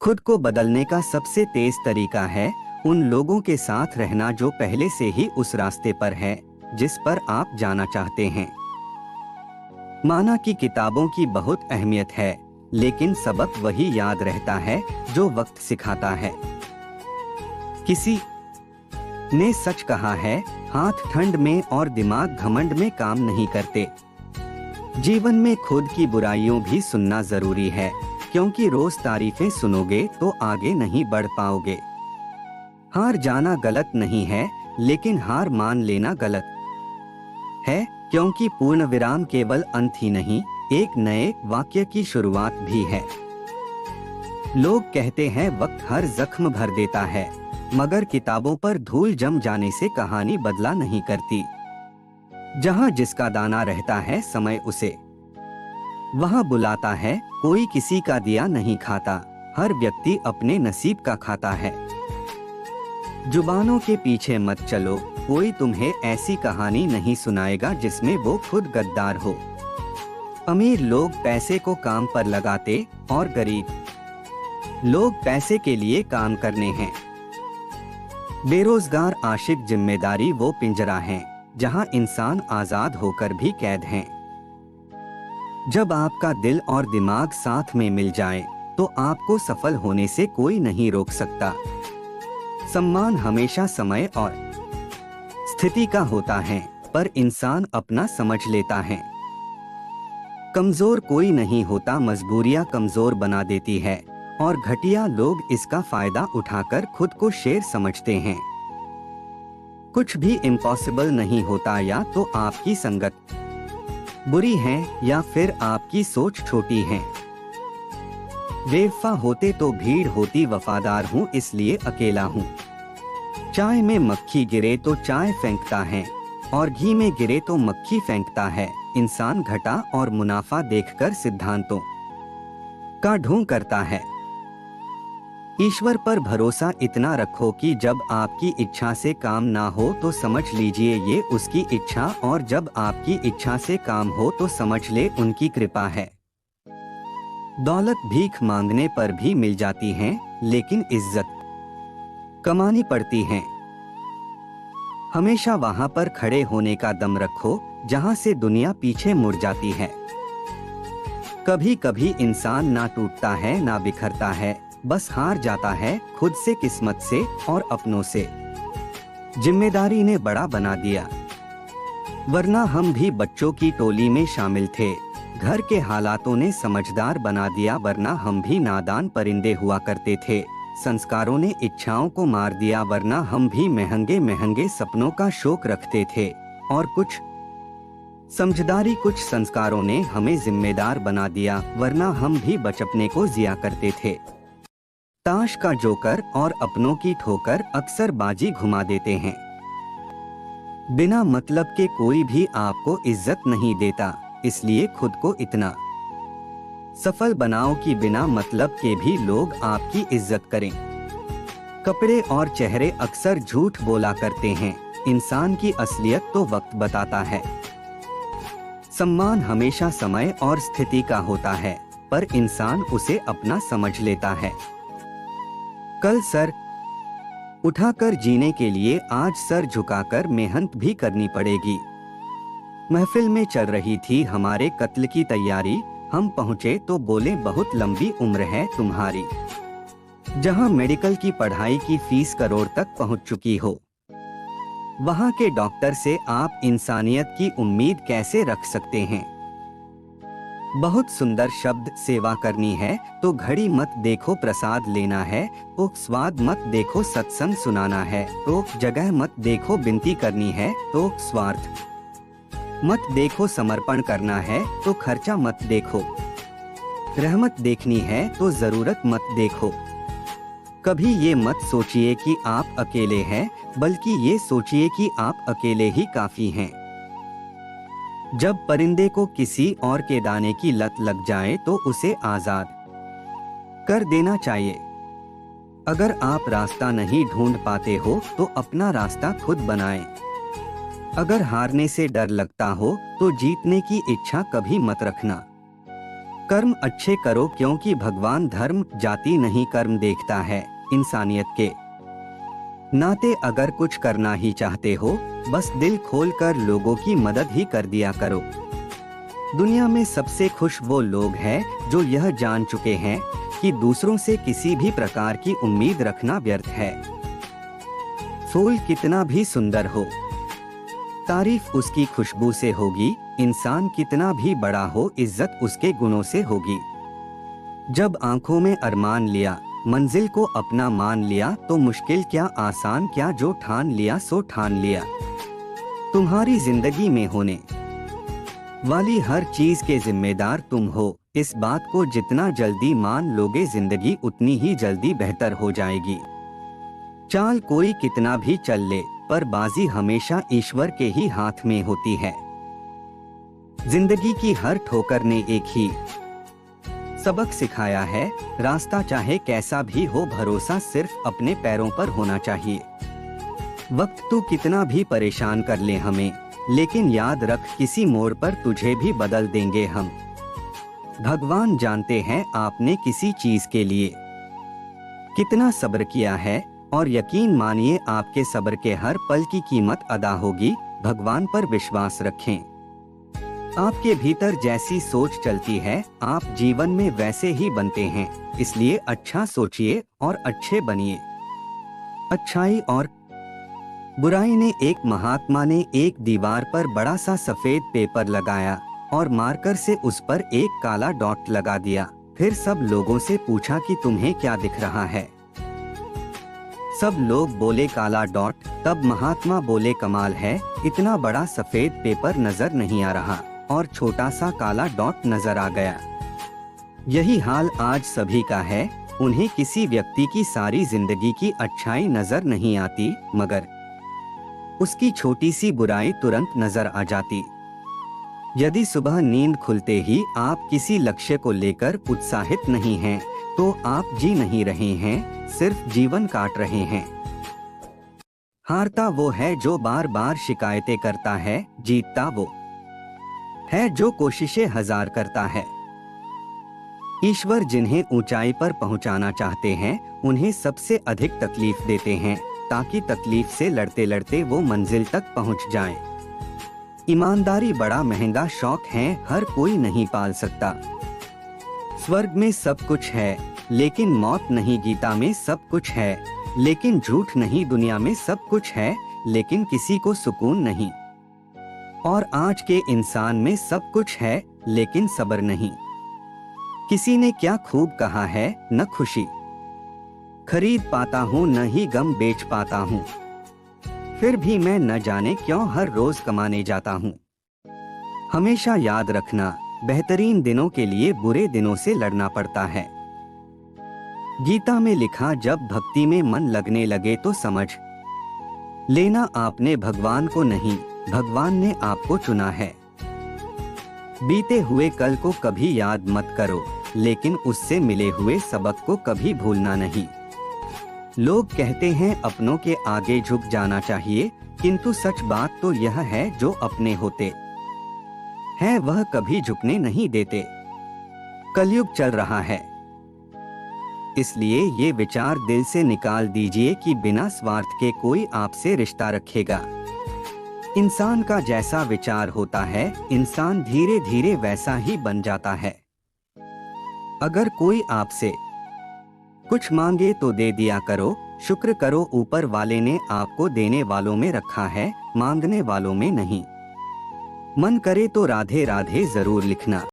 खुद को बदलने का सबसे तेज तरीका है उन लोगों के साथ रहना जो पहले से ही उस रास्ते पर है जिस पर आप जाना चाहते हैं। माना कि किताबों की बहुत अहमियत है, लेकिन सबक वही याद रहता है जो वक्त सिखाता है। किसी ने सच कहा है, हाथ ठंड में और दिमाग घमंड में काम नहीं करते। जीवन में खुद की बुराइयों भी सुनना जरूरी है, क्योंकि रोज तारीफें सुनोगे तो आगे नहीं बढ़ पाओगे। हार जाना गलत नहीं है, लेकिन हार मान लेना गलत है, क्योंकि पूर्ण विराम केवल अंत ही नहीं, एक नए वाक्य की शुरुआत भी है। लोग कहते हैं वक्त हर जख्म भर देता है, मगर किताबों पर धूल जम जाने से कहानी बदला नहीं करती। जहां जिसका दाना रहता है समय उसे वहां बुलाता है, कोई किसी का दिया नहीं खाता, हर व्यक्ति अपने नसीब का खाता है। जुबानों के पीछे मत चलो, कोई तुम्हें ऐसी कहानी नहीं सुनाएगा जिसमें वो खुद गद्दार हो। अमीर लोग पैसे को काम पर लगाते और गरीब लोग पैसे के लिए काम करने हैं। बेरोजगार आशिक जिम्मेदारी वो पिंजरा है जहां इंसान आजाद होकर भी कैद हैं। जब आपका दिल और दिमाग साथ में मिल जाए तो आपको सफल होने से कोई नहीं रोक सकता। सम्मान हमेशा समय और स्थिति का होता है, पर इंसान अपना समझ लेता है। कमजोर कोई नहीं होता, मजबूरियां कमजोर बना देती है, और घटिया लोग इसका फायदा उठाकर खुद को शेर समझते हैं। कुछ भी इम्पॉसिबल नहीं होता, या तो आपकी संगत बुरी है या फिर आपकी सोच छोटी है। बेवफा होते तो भीड़ होती, वफादार हूँ इसलिए अकेला हूँ। चाय में मक्खी गिरे तो चाय फेंकता है, और घी में गिरे तो मक्खी फेंकता है। इंसान घटा और मुनाफा देखकर सिद्धांतों का ढोंग करता है। ईश्वर पर भरोसा इतना रखो कि जब आपकी इच्छा से काम ना हो तो समझ लीजिए ये उसकी इच्छा, और जब आपकी इच्छा से काम हो तो समझ ले उनकी कृपा है। दौलत भीख मांगने पर भी मिल जाती है, लेकिन इज्जत कमानी पड़ती है। हमेशा वहां पर खड़े होने का दम रखो जहां से दुनिया पीछे मुड़ जाती है। कभी कभी इंसान ना टूटता है ना बिखरता है, बस हार जाता है खुद से, किस्मत से और अपनों से। जिम्मेदारी ने बड़ा बना दिया, वरना हम भी बच्चों की टोली में शामिल थे। घर के हालातों ने समझदार बना दिया, वरना हम भी नादान परिंदे हुआ करते थे। संस्कारों ने इच्छाओं को मार दिया, वरना हम भी महंगे महंगे सपनों का शौक रखते थे। और कुछ समझदारी, कुछ संस्कारों ने हमें जिम्मेदार बना दिया, वरना हम भी बचपने को जिया करते थे। ताश का जोकर और अपनों की ठोकर अक्सर बाजी घुमा देते हैं। बिना मतलब के कोई भी आपको इज्जत नहीं देता, इसलिए खुद को इतना सफल बनाओ कि बिना मतलब के भी लोग आपकी इज्जत करें। कपड़े और चेहरे अक्सर झूठ बोला करते हैं, इंसान की असलियत तो वक्त बताता है। सम्मान हमेशा समय और स्थिति का होता है, पर इंसान उसे अपना समझ लेता है। कल सर उठाकर जीने के लिए आज सर झुकाकर मेहनत भी करनी पड़ेगी। महफिल में चल रही थी हमारे कत्ल की तैयारी, हम पहुंचे तो बोले बहुत लंबी उम्र है तुम्हारी। जहां मेडिकल की पढ़ाई की फीस करोड़ तक पहुंच चुकी हो, वहां के डॉक्टर से आप इंसानियत की उम्मीद कैसे रख सकते हैं। बहुत सुंदर शब्द, सेवा करनी है तो घड़ी मत देखो, प्रसाद लेना है तो स्वाद मत देखो, सत्संग सुनाना है तो जगह मत देखो, विनती करनी है तो स्वार्थ मत देखो, समर्पण करना है तो खर्चा मत देखो, रहमत देखनी है तो जरूरत मत देखो। कभी ये मत सोचिए कि आप अकेले हैं, बल्कि ये सोचिए कि आप अकेले ही काफी हैं। जब परिंदे को किसी और के दाने की लत लग जाए तो उसे आजाद कर देना चाहिए। अगर आप रास्ता नहीं ढूंढ पाते हो तो अपना रास्ता खुद बनाएं। अगर हारने से डर लगता हो तो जीतने की इच्छा कभी मत रखना। कर्म अच्छे करो क्योंकि भगवान धर्म जाति नहीं कर्म देखता है, इंसानियत के नाते अगर कुछ करना ही चाहते हो बस दिल खोल कर लोगों की मदद ही कर दिया करो। दुनिया में सबसे खुश वो लोग हैं जो यह जान चुके हैं कि दूसरों से किसी भी प्रकार की उम्मीद रखना व्यर्थ है। फूल कितना भी सुंदर हो, तारीफ उसकी खुशबू से होगी। इंसान कितना भी बड़ा हो, इज्जत उसके गुणों से होगी। जब आंखों में अरमान लिया, मंजिल को अपना मान लिया, तो मुश्किल क्या आसान क्या, जो ठान लिया सो ठान लिया। तुम्हारी जिंदगी में होने वाली हर चीज के जिम्मेदार तुम हो। इस बात को जितना जल्दी मान लोगे जिंदगी उतनी ही जल्दी बेहतर हो जाएगी। चाल कोई कितना भी चल ले, पर बाजी हमेशा ईश्वर के ही हाथ में होती है। जिंदगी की हर ठोकर ने एक ही सबक सिखाया है, रास्ता चाहे कैसा भी हो, भरोसा सिर्फ अपने पैरों पर होना चाहिए। वक्त तो कितना भी परेशान कर ले हमें, लेकिन याद रख किसी मोड़ पर तुझे भी बदल देंगे हम। भगवान जानते हैं आपने किसी चीज के लिए कितना सब्र किया है, और यकीन मानिए आपके सब्र के हर पल की कीमत अदा होगी। भगवान पर विश्वास रखें। आपके भीतर जैसी सोच चलती है आप जीवन में वैसे ही बनते हैं, इसलिए अच्छा सोचिए और अच्छे बनिए। अच्छाई और बुराई ने एक महात्मा ने एक दीवार पर बड़ा सा सफेद पेपर लगाया और मार्कर से उस पर एक काला डॉट लगा दिया। फिर सब लोगों से पूछा कि तुम्हें क्या दिख रहा है। सब लोग बोले काला डॉट। तब महात्मा बोले कमाल है, इतना बड़ा सफेद पेपर नजर नहीं आ रहा और छोटा सा काला डॉट नजर आ गया। यही हाल आज सभी का है। उन्हें किसी व्यक्ति की सारी जिंदगी की अच्छाई नजर नहीं आती, मगर उसकी छोटी सी बुराई तुरंत नजर आ जाती। यदि सुबह नींद खुलते ही आप किसी लक्ष्य को लेकर उत्साहित नहीं हैं, तो आप जी नहीं रहे हैं, सिर्फ जीवन काट रहे हैं। हारता वो है जो बार बार शिकायतें करता है, जीतता वो है जो कोशिशें हजार करता है। ईश्वर जिन्हें ऊंचाई पर पहुंचाना चाहते हैं उन्हें सबसे अधिक तकलीफ देते हैं, ताकि तकलीफ से लड़ते लड़ते वो मंजिल तक पहुंच जाएं। ईमानदारी बड़ा महंगा शौक है, हर कोई नहीं पाल सकता। स्वर्ग में सब कुछ है लेकिन मौत नहीं, गीता में सब कुछ है लेकिन झूठ नहीं, दुनिया में सब कुछ है लेकिन किसी को सुकून नहीं, और आज के इंसान में सब कुछ है लेकिन सब्र नहीं। किसी ने क्या खूब कहा है, न खुशी खरीद पाता हूँ न ही गम बेच पाता हूँ, फिर भी मैं न जाने क्यों हर रोज कमाने जाता हूँ। हमेशा याद रखना, बेहतरीन दिनों के लिए बुरे दिनों से लड़ना पड़ता है। गीता में लिखा, जब भक्ति में मन लगने लगे तो समझ लेना आपने भगवान को नहीं, भगवान ने आपको चुना है। बीते हुए कल को कभी याद मत करो, लेकिन उससे मिले हुए सबक को कभी भूलना नहीं। लोग कहते हैं अपनों के आगे झुक जाना चाहिए, किंतु सच बात तो यह है जो अपने होते हैं वह कभी झुकने नहीं देते। कलयुग चल रहा है, इसलिए ये विचार दिल से निकाल दीजिए कि बिना स्वार्थ के कोई आपसे रिश्ता रखेगा। इंसान का जैसा विचार होता है इंसान धीरे धीरे वैसा ही बन जाता है। अगर कोई आपसे कुछ मांगे तो दे दिया करो, शुक्र करो ऊपर वाले ने आपको देने वालों में रखा है, मांगने वालों में नहीं। मन करे तो राधे राधे जरूर लिखना।